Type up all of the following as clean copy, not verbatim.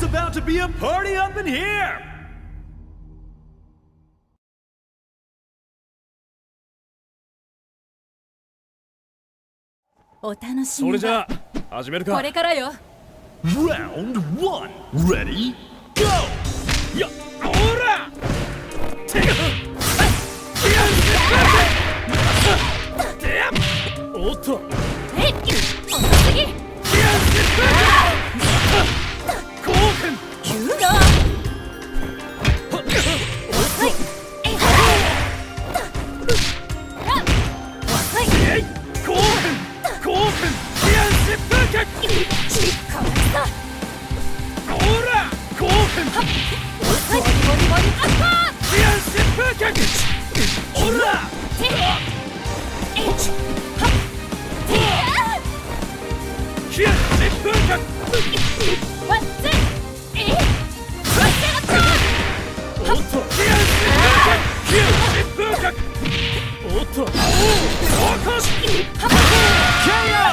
It's about to be a party up in here! お楽しみ。それじゃあ始めるか。これからよ。Round 1 Ready Go! やっほらおっとえい遅すぎ。興奮急だ。遅い。えい興奮興奮気圧風脚かわいさ。ほら興奮遅い。ボリボリアッパー。気圧風脚ほら気圧風脚ワンツーえワンツーアッター。おっと気圧風脚おっとおこし KO!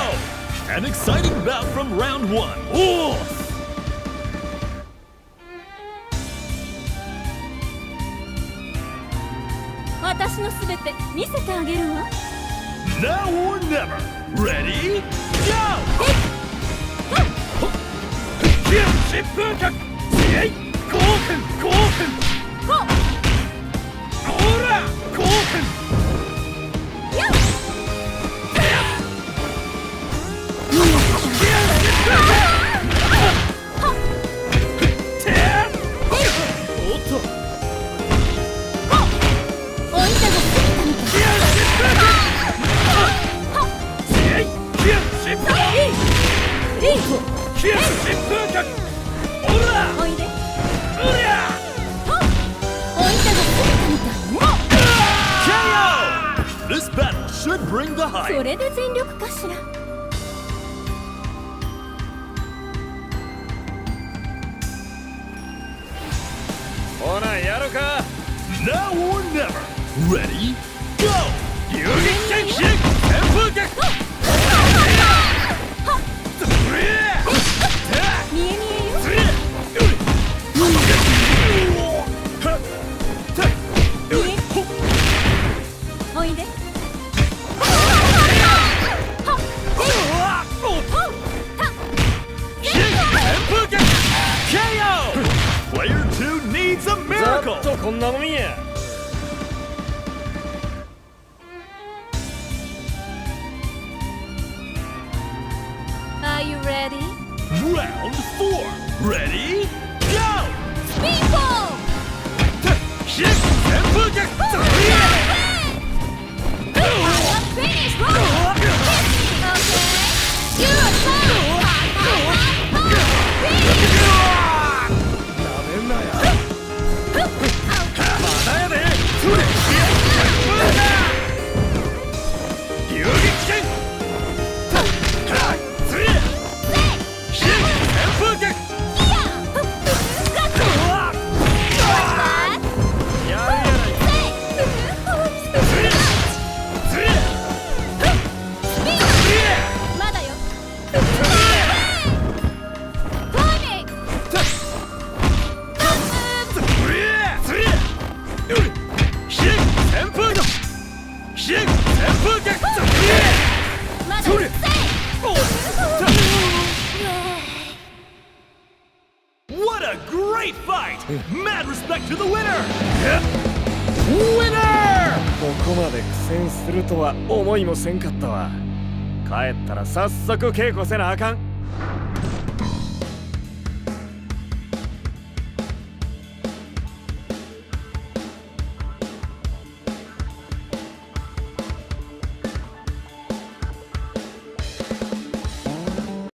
An exciting bout from round 1. Oh! 私のすべて見せてあげるわ。 Now or never. Ready? Go! 疾風脚えい興奮興奮ほっほら興奮よっおっとおいたが過ぎたみたい。えい気圧疾風えい気圧疾風脚ほらおいで。うりゃおいたが過ぎたみたいね。KO! This battle should bring the そ hype. れで全力かしら。ほなやるか Now or never. Ready? Go! 遊撃拳飛旋風脚見え見えよ。おいで。Player 2 needs a miracle! ざっとこんなもんや。Are you ready? Round 4. Ready? Go! スピンボール。飛旋風脚Finish roll. Okay. You are fine. なめんなやまだやでそれ遊撃拳つれ飛旋風脚まだよ。まだよ。What a great fight! Mad respect to the winner! Winner! ここまで苦戦するとは思いもせんかったわ。帰ったら早速稽古せなあかん。